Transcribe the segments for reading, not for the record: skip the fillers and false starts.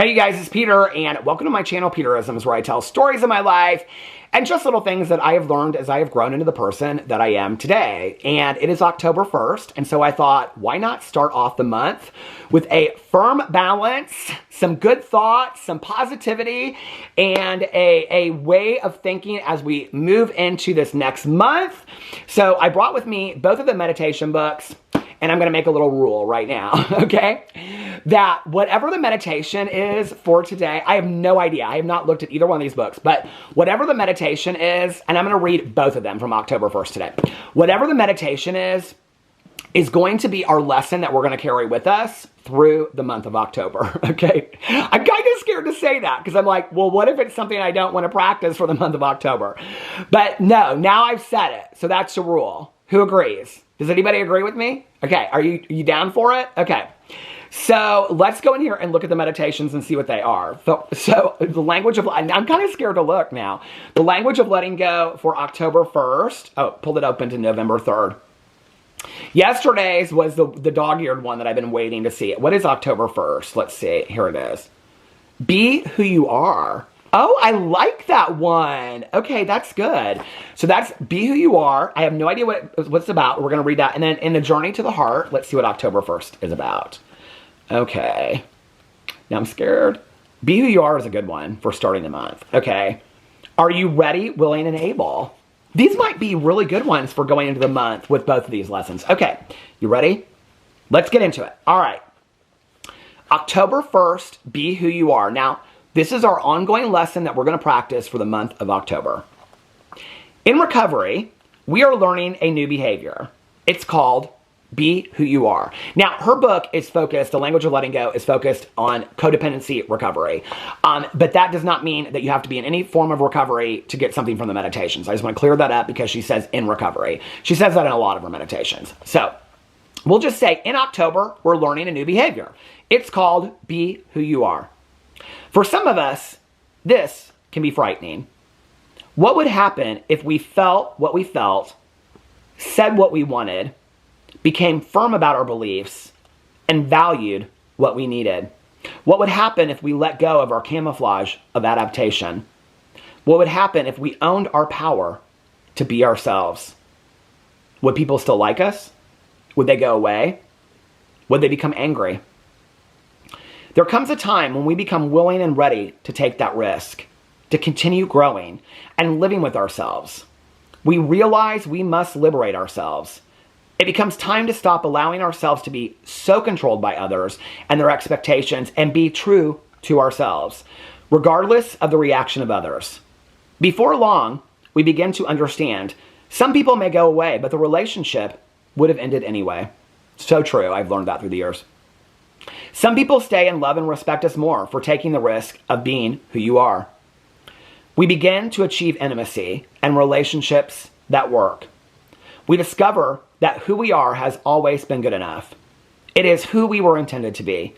Hey you guys, it's Peter, and welcome to my channel, Peterisms, where I tell stories of my life and just little things that I have learned as I have grown into the person that I am today. And it is October 1st, and so I thought, why not start off the month with a firm balance, some good thoughts, some positivity, and a way of thinking as we move into this next month. So I brought with me both of the meditation books, and I'm going to make a little rule right now, okay? That whatever the meditation is for today, I have no idea. I have not looked at either one of these books, but whatever the meditation is, and I'm going to read both of them from October 1st today. Whatever the meditation is going to be our lesson that we're going to carry with us through the month of October, okay? I'm kind of scared to say that because I'm like, well, what if it's something I don't want to practice for the month of October? But no, now I've said it, so that's the rule. Who agrees? Does anybody agree with me? Okay, are you down for it? Okay. So let's go in here and look at the meditations and see what they are. So the language of, I'm kind of scared to look now. The language of letting go for October 1st. Oh, pulled it open to November 3rd. Yesterday's was the dog-eared one that I've been waiting to see. What is October 1st? Let's see. Here it is. Be who you are. Oh, I like that one. Okay, that's good. So that's Be Who You Are. I have no idea what it's about. We're going to read that. And then in the Journey to the Heart, let's see what October 1st is about. Okay. Now I'm scared. Be Who You Are is a good one for starting the month. Okay. Are you ready, willing, and able? These might be really good ones for going into the month with both of these lessons. Okay. You ready? Let's get into it. All right. October 1st, Be Who You Are. Now, this is our ongoing lesson that we're going to practice for the month of October. In recovery, we are learning a new behavior. It's called Be Who You Are. Now, her book is focused, The Language of Letting Go, is focused on codependency recovery. But that does not mean that you have to be in any form of recovery to get something from the meditations. I just want to clear that up because she says in recovery. She says that in a lot of her meditations. So we'll just say in October, we're learning a new behavior. It's called Be Who You Are. For some of us, this can be frightening. What would happen if we felt what we felt, said what we wanted, became firm about our beliefs, and valued what we needed? What would happen if we let go of our camouflage of adaptation? What would happen if we owned our power to be ourselves? Would people still like us? Would they go away? Would they become angry? There comes a time when we become willing and ready to take that risk, to continue growing and living with ourselves. We realize we must liberate ourselves. It becomes time to stop allowing ourselves to be so controlled by others and their expectations and be true to ourselves, regardless of the reaction of others. Before long, we begin to understand some people may go away, but the relationship would have ended anyway. So true. I've learned that through the years. Some people stay and love and respect us more for taking the risk of being who you are. We begin to achieve intimacy and relationships that work. We discover that who we are has always been good enough. It is who we were intended to be.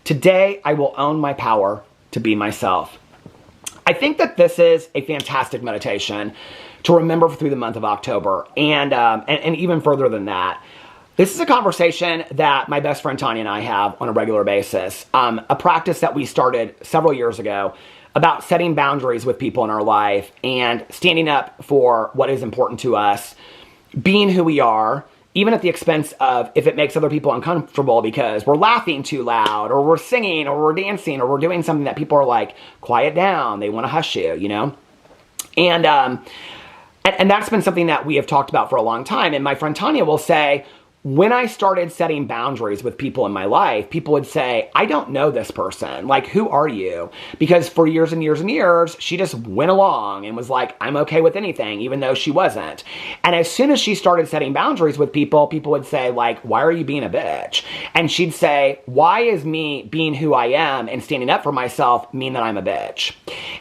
Today, I will own my power to be myself. I think that this is a fantastic meditation to remember through the month of October and even further than that. This is a conversation that my best friend Tanya and I have on a regular basis. A practice that we started several years ago about setting boundaries with people in our life and standing up for what is important to us, being who we are, even at the expense of if it makes other people uncomfortable because we're laughing too loud or we're singing or we're dancing or we're doing something that people are like, quiet down, they want to hush you, you know? And that's been something that we have talked about for a long time. And my friend Tanya will say, when I started setting boundaries with people in my life, people would say, I don't know this person. Like, who are you? Because for years and years and years, she just went along and was like, I'm okay with anything, even though she wasn't. And as soon as she started setting boundaries with people, people would say, like, why are you being a bitch? And she'd say, why is me being who I am and standing up for myself mean that I'm a bitch?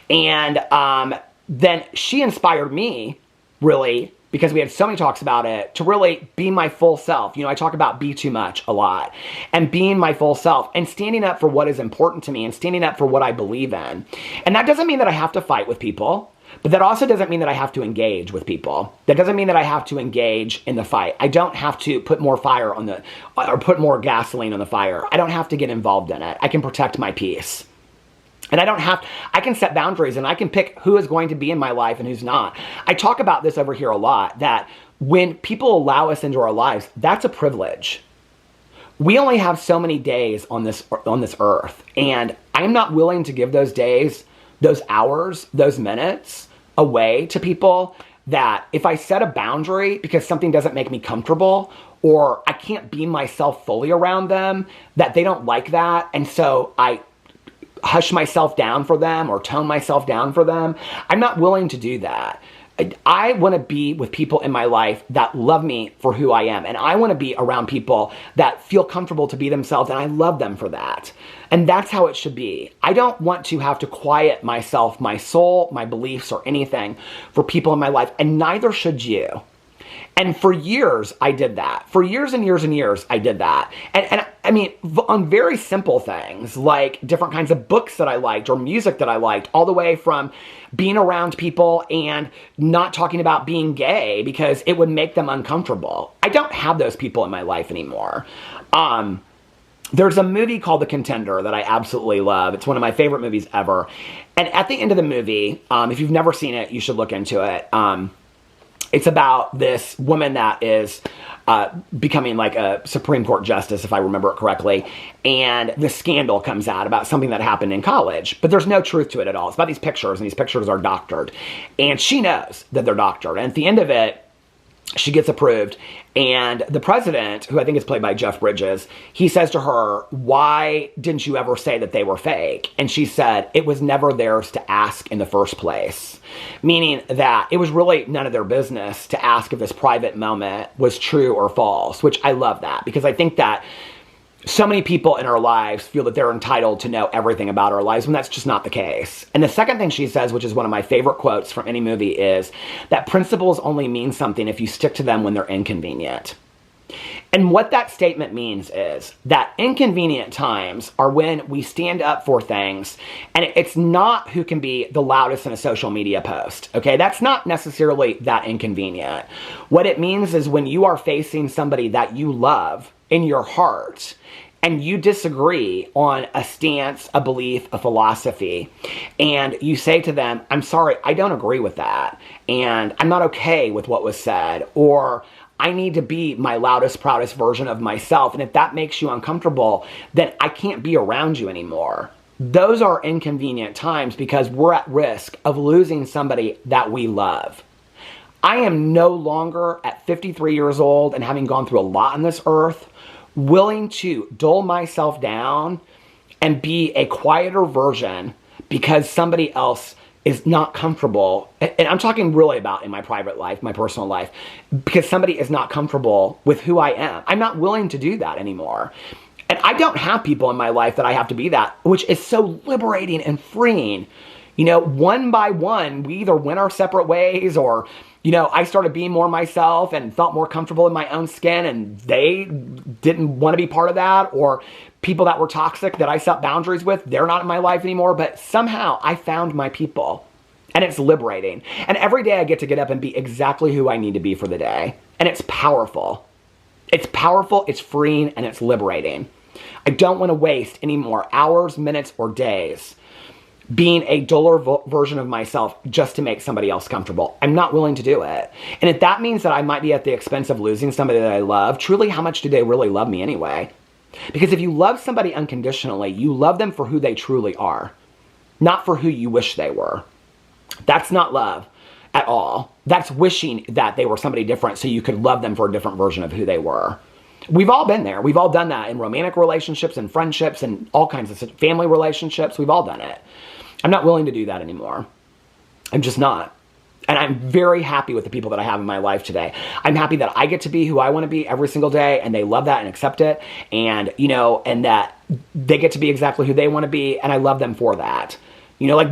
And then she inspired me, really, because we had so many talks about it, to really be my full self. You know, I talk about be too much a lot. And being my full self and standing up for what is important to me and standing up for what I believe in. And that doesn't mean that I have to fight with people, but that also doesn't mean that I have to engage with people. That doesn't mean that I have to engage in the fight. I don't have to put more fire on or put more gasoline on the fire. I don't have to get involved in it. I can protect my peace. And I can set boundaries and I can pick who is going to be in my life and who's not. I talk about this over here a lot, that when people allow us into our lives, that's a privilege. We only have so many days on this earth, and I'm not willing to give those days, those hours, those minutes away to people that if I set a boundary because something doesn't make me comfortable or I can't be myself fully around them, that they don't like that, and so I hush myself down for them or tone myself down for them. I'm not willing to do that. I want to be with people in my life that love me for who I am. And I want to be around people that feel comfortable to be themselves, and I love them for that. And that's how it should be. I don't want to have to quiet myself, my soul, my beliefs, or anything for people in my life, and neither should you. And for years, I did that. For years and years and years, I did that. And I mean, on very simple things, like different kinds of books that I liked or music that I liked, all the way from being around people and not talking about being gay because it would make them uncomfortable. I don't have those people in my life anymore. There's a movie called The Contender that I absolutely love. It's one of my favorite movies ever. And at the end of the movie, if you've never seen it, you should look into it. It's about this woman that is becoming like a Supreme Court justice, if I remember it correctly. And the scandal comes out about something that happened in college, but there's no truth to it at all. It's about these pictures, and these pictures are doctored. And she knows that they're doctored. And at the end of it, she gets approved, and the president, who I think is played by Jeff Bridges, he says to her, "Why didn't you ever say that they were fake?" And she said, "It was never theirs to ask in the first place." Meaning that it was really none of their business to ask if this private moment was true or false, which I love that, because I think that so many people in our lives feel that they're entitled to know everything about our lives when that's just not the case. And the second thing she says, which is one of my favorite quotes from any movie, is that principles only mean something if you stick to them when they're inconvenient. And what that statement means is that inconvenient times are when we stand up for things, and it's not who can be the loudest in a social media post, okay? That's not necessarily that inconvenient. What it means is when you are facing somebody that you love in your heart, and you disagree on a stance, a belief, a philosophy, and you say to them, "I'm sorry, I don't agree with that, and I'm not okay with what was said," or "I need to be my loudest, proudest version of myself, and if that makes you uncomfortable, then I can't be around you anymore." Those are inconvenient times because we're at risk of losing somebody that we love. I am no longer, at 53 years old and having gone through a lot on this earth, willing to dull myself down and be a quieter version because somebody else is not comfortable. And I'm talking really about in my private life, my personal life, because somebody is not comfortable with who I am. I'm not willing to do that anymore. And I don't have people in my life that I have to be that, which is so liberating and freeing. You know, one by one, we either went our separate ways, or, you know, I started being more myself and felt more comfortable in my own skin, and they didn't want to be part of that, or people that were toxic that I set boundaries with, they're not in my life anymore, but somehow I found my people, and it's liberating. And every day I get to get up and be exactly who I need to be for the day, and it's powerful. It's powerful, it's freeing, and it's liberating. I don't want to waste any more hours, minutes, or days being a duller version of myself just to make somebody else comfortable. I'm not willing to do it. And if that means that I might be at the expense of losing somebody that I love, truly, how much do they really love me anyway? Because if you love somebody unconditionally, you love them for who they truly are, not for who you wish they were. That's not love at all. That's wishing that they were somebody different so you could love them for a different version of who they were. We've all been there. We've all done that in romantic relationships and friendships and all kinds of family relationships. We've all done it. I'm not willing to do that anymore. I'm just not. And I'm very happy with the people that I have in my life today. I'm happy that I get to be who I want to be every single day, and they love that and accept it. And, you know, and that they get to be exactly who they want to be, and I love them for that. You know, like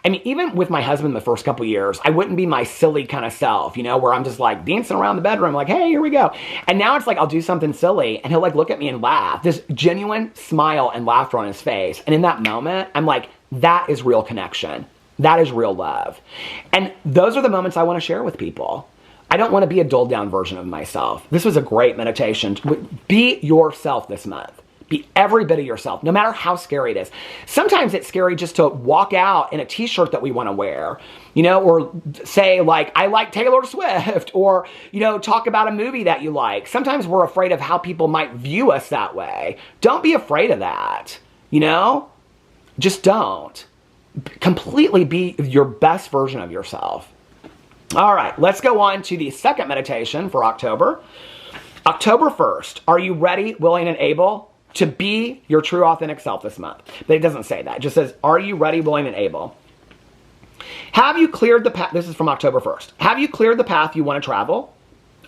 even with my husband the first couple years, I wouldn't be my silly kind of self, you know, where I'm just like dancing around the bedroom, like, hey, here we go. And now it's like, I'll do something silly and he'll like look at me and laugh. This genuine smile and laughter on his face. And in that moment, I'm like, that is real connection. That is real love. And those are the moments I want to share with people. I don't want to be a dulled down version of myself. This was a great meditation. Be yourself this month. Be every bit of yourself, no matter how scary it is. Sometimes it's scary just to walk out in a t-shirt that we want to wear, you know, or say like, I like Taylor Swift, or, you know, talk about a movie that you like. Sometimes we're afraid of how people might view us that way. Don't be afraid of that, you know? Just don't. Completely be your best version of yourself. All right, let's go on to the second meditation for October. October 1st, are you ready, willing, and able to be your true, authentic self this month? But it doesn't say that. It just says, are you ready, willing, and able? Have you cleared the path? This is from October 1st. Have you cleared the path you want to travel?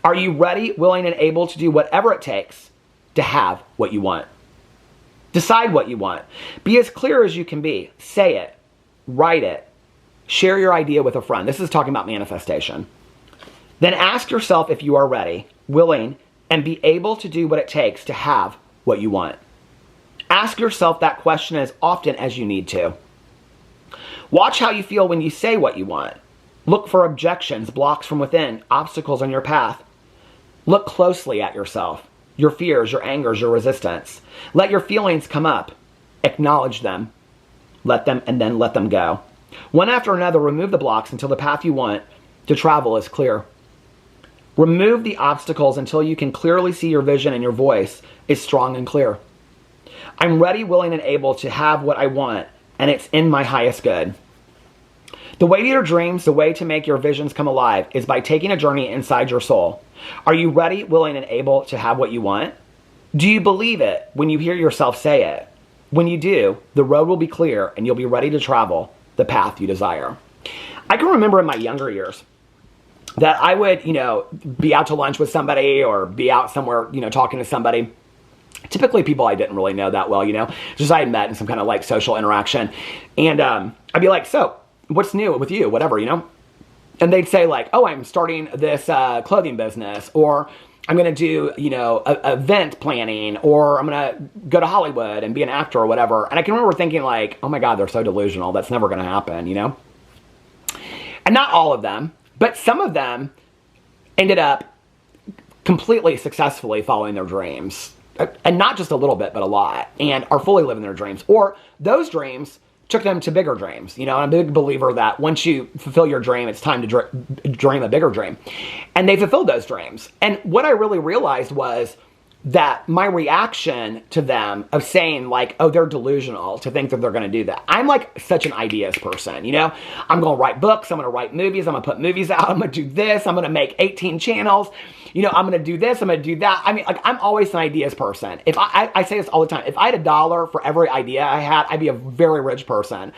Are you ready, willing, and able to do whatever it takes to have what you want? Decide what you want. Be as clear as you can be. Say it. Write it. Share your idea with a friend. This is talking about manifestation. Then ask yourself if you are ready, willing, and be able to do what it takes to have what you want. Ask yourself that question as often as you need to. Watch how you feel when you say what you want. Look for objections, blocks from within, obstacles on your path. Look closely at yourself, your fears, your angers, your resistance. Let your feelings come up. Acknowledge them. Let them go. One after another, remove the blocks until the path you want to travel is clear. Remove the obstacles until you can clearly see your vision and your voice is strong and clear. I'm ready, willing, and able to have what I want, and it's in my highest good. The way to your dreams, the way to make your visions come alive, is by taking a journey inside your soul. Are you ready, willing, and able to have what you want? Do you believe it when you hear yourself say it? When you do, the road will be clear and you'll be ready to travel the path you desire. I can remember in my younger years that I would, you know, be out to lunch with somebody or be out somewhere, you know, talking to somebody. Typically people I didn't really know that well, you know, just I had met in some kind of like social interaction. And I'd be like, so what's new with you? Whatever, you know? And they'd say like, oh, I'm starting this clothing business, or I'm going to do, you know, event planning, or I'm going to go to Hollywood and be an actor or whatever. And I can remember thinking like, oh my God, they're so delusional. That's never going to happen, you know? And not all of them, but some of them ended up completely successfully following their dreams. And not just a little bit, but a lot. And are fully living their dreams. Or those dreams took them to bigger dreams. You know, I'm a big believer that once you fulfill your dream, it's time to dream a bigger dream. And they fulfilled those dreams. And what I really realized was that my reaction to them of saying like, oh, they're delusional to think that they're going to do that. I'm like such an ideas person, you know? I'm going to write books. I'm going to write movies. I'm going to put movies out. I'm going to do this. I'm going to make 18 channels. You know, I'm going to do this. I'm going to do that. I mean, like, I'm always an ideas person. If I say this all the time, if I had $1 for every idea I had, I'd be a very rich person.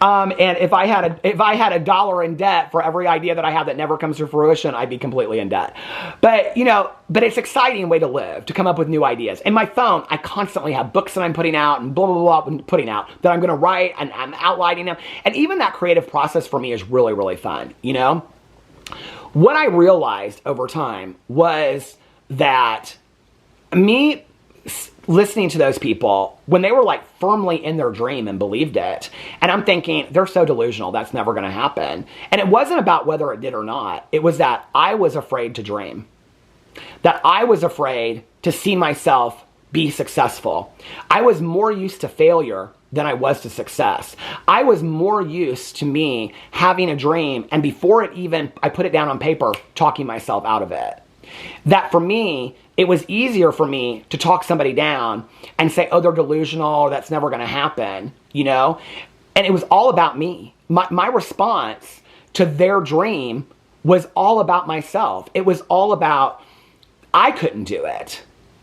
And if I had $1 in debt for every idea that I have that never comes to fruition, I'd be completely in debt. But, you know, but it's an exciting way to live, to come up with new ideas. In my phone, I constantly have books that I'm putting out and blah, blah, blah, putting out that I'm going to write, and I'm outlining them. And even that creative process for me is really, really fun, you know? What I realized over time was that me listening to those people, when they were like firmly in their dream and believed it, and I'm thinking, they're so delusional, that's never going to happen. And it wasn't about whether it did or not. It was that I was afraid to dream. That I was afraid to see myself be successful. I was more used to failure than I was to success. I was more used to me having a dream, and before it even, I put it down on paper, talking myself out of it. That for me, it was easier for me to talk somebody down and say, oh, they're delusional, that's never going to happen, you know? And it was all about me. My response to their dream was all about myself. It was all about, I couldn't do it.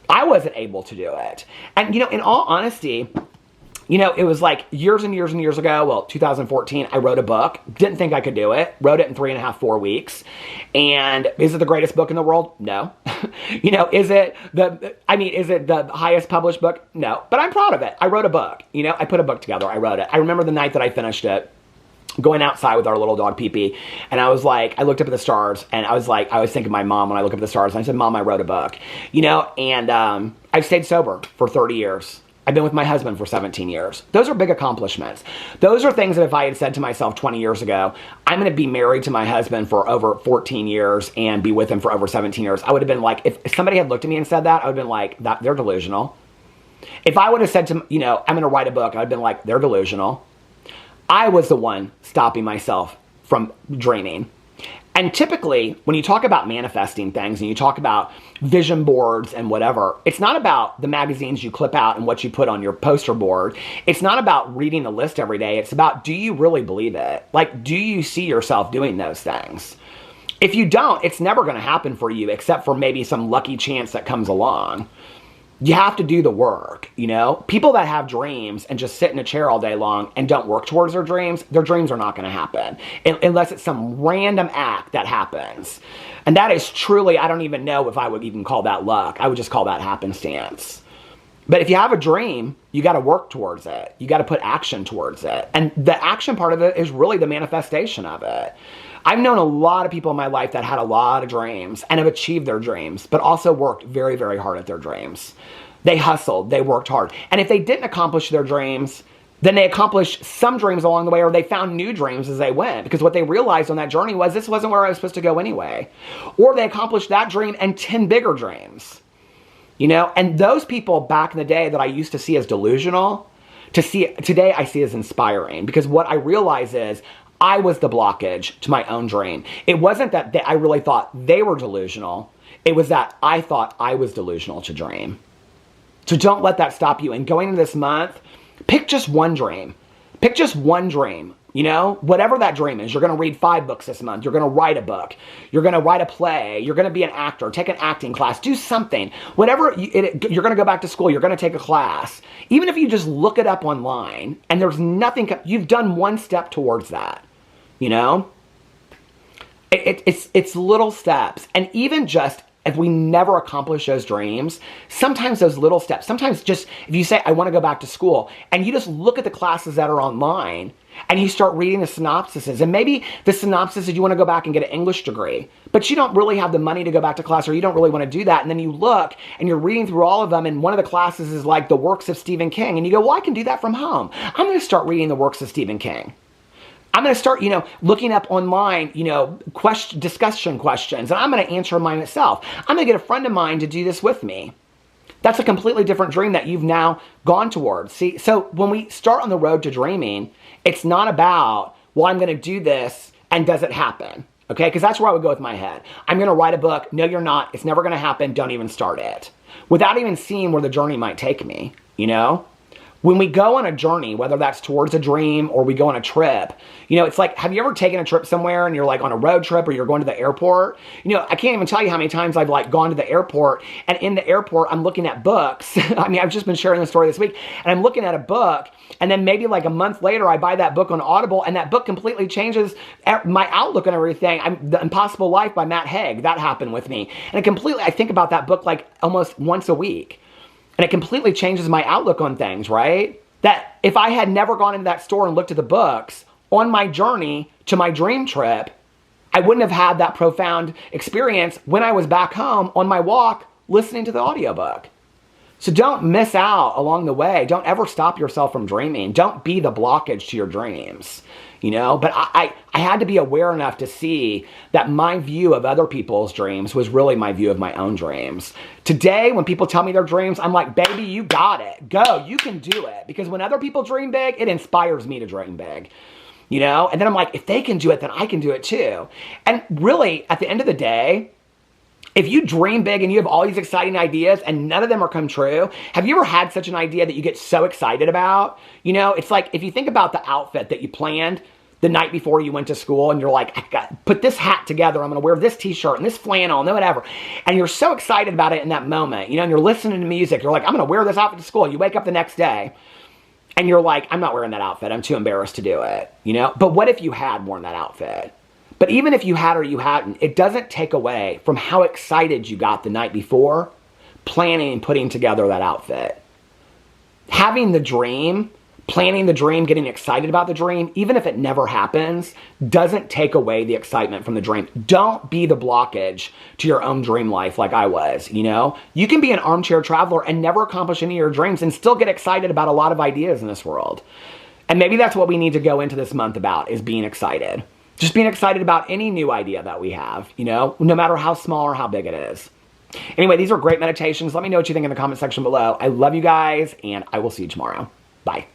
I wasn't able to do it. And, you know, in all honesty, you know, it was like years and years and years ago, well, 2014, I wrote a book. Didn't think I could do it. Wrote it in 3.5, 4 weeks. And is it the greatest book in the world? No. You know, is it the highest published book? No. But I'm proud of it. I wrote a book. You know, I put a book together. I wrote it. I remember the night that I finished it, going outside with our little dog, Pee-Pee. And I was like, I looked up at the stars, and I was thinking of my mom when I look up at the stars. And I said, Mom, I wrote a book. You know, and I've stayed sober for 30 years. I've been with my husband for 17 years. Those are big accomplishments. Those are things that if I had said to myself 20 years ago, I'm going to be married to my husband for over 14 years and be with him for over 17 years, I would have been like, if somebody had looked at me and said that, I would have been like, they're delusional. If I would have said to, I'm going to write a book, I'd been like, they're delusional. I was the one stopping myself from dreaming. And typically, when you talk about manifesting things and you talk about vision boards and whatever, it's not about the magazines you clip out and what you put on your poster board. It's not about reading the list every day. It's about, do you really believe it? Like, do you see yourself doing those things? If you don't, it's never going to happen for you except for maybe some lucky chance that comes along. You have to do the work, People that have dreams and just sit in a chair all day long and don't work towards their dreams are not going to happen unless it's some random act that happens. And that is truly, I don't even know if I would even call that luck. I would just call that happenstance. But if you have a dream, you got to work towards it. You got to put action towards it. And the action part of it is really the manifestation of it. I've known a lot of people in my life that had a lot of dreams and have achieved their dreams, but also worked very, very hard at their dreams. They hustled, they worked hard. And if they didn't accomplish their dreams, then they accomplished some dreams along the way, or they found new dreams as they went, because what they realized on that journey was this wasn't where I was supposed to go anyway. Or they accomplished that dream and 10 bigger dreams. And those people back in the day that I used to see as delusional, today I see as inspiring, because what I realize is I was the blockage to my own dream. It wasn't that I really thought they were delusional. It was that I thought I was delusional to dream. So don't let that stop you. And going into this month, pick just one dream. Pick just one dream. Whatever that dream is. You're going to read 5 books this month. You're going to write a book. You're going to write a play. You're going to be an actor. Take an acting class. Do something. Whatever. You're going to go back to school. You're going to take a class. Even if you just look it up online and there's nothing, you've done one step towards that. It's little steps. And even just if we never accomplish those dreams, sometimes those little steps, sometimes just if you say, I want to go back to school, and you just look at the classes that are online and you start reading the synopsises, and maybe the synopsis is you want to go back and get an English degree, but you don't really have the money to go back to class, or you don't really want to do that. And then you look and you're reading through all of them, and one of the classes is like the works of Stephen King. And you go, well, I can do that from home. I'm going to start reading the works of Stephen King. I'm going to start, looking up online, discussion questions, and I'm going to answer mine myself. I'm going to get a friend of mine to do this with me. That's a completely different dream that you've now gone towards. See, so when we start on the road to dreaming, it's not about, well, I'm going to do this, and does it happen? Okay, because that's where I would go with my head. I'm going to write a book. No, you're not. It's never going to happen. Don't even start it. Without even seeing where the journey might take me, When we go on a journey, whether that's towards a dream or we go on a trip, it's like, have you ever taken a trip somewhere and you're like on a road trip or you're going to the airport? I can't even tell you how many times I've like gone to the airport, and in the airport, I'm looking at books. I've just been sharing the story this week, and I'm looking at a book, and then maybe like a month later, I buy that book on Audible, and that book completely changes my outlook on everything. The Impossible Life by Matt Haig, that happened with me. And I think about that book like almost once a week. And it completely changes my outlook on things, right? That if I had never gone into that store and looked at the books on my journey to my dream trip, I wouldn't have had that profound experience when I was back home on my walk listening to the audiobook. So don't miss out along the way. Don't ever stop yourself from dreaming. Don't be the blockage to your dreams. But I had to be aware enough to see that my view of other people's dreams was really my view of my own dreams. Today, when people tell me their dreams, I'm like, baby, you got it. Go, you can do it. Because when other people dream big, it inspires me to dream big. And then I'm like, if they can do it, then I can do it too. And really, at the end of the day, if you dream big and you have all these exciting ideas and none of them are come true, have you ever had such an idea that you get so excited about? It's like if you think about the outfit that you planned the night before you went to school, and you're like, I got to put this hat together, I'm going to wear this t-shirt and this flannel and whatever. And you're so excited about it in that moment, and you're listening to music. You're like, I'm going to wear this outfit to school. You wake up the next day and you're like, I'm not wearing that outfit. I'm too embarrassed to do it, But what if you had worn that outfit? But even if you had or you hadn't, it doesn't take away from how excited you got the night before planning and putting together that outfit. Having the dream, planning the dream, getting excited about the dream, even if it never happens, doesn't take away the excitement from the dream. Don't be the blockage to your own dream life like I was, You can be an armchair traveler and never accomplish any of your dreams and still get excited about a lot of ideas in this world. And maybe that's what we need to go into this month about, is being excited. Just being excited about any new idea that we have, no matter how small or how big it is. Anyway, these are great meditations. Let me know what you think in the comment section below. I love you guys, and I will see you tomorrow. Bye.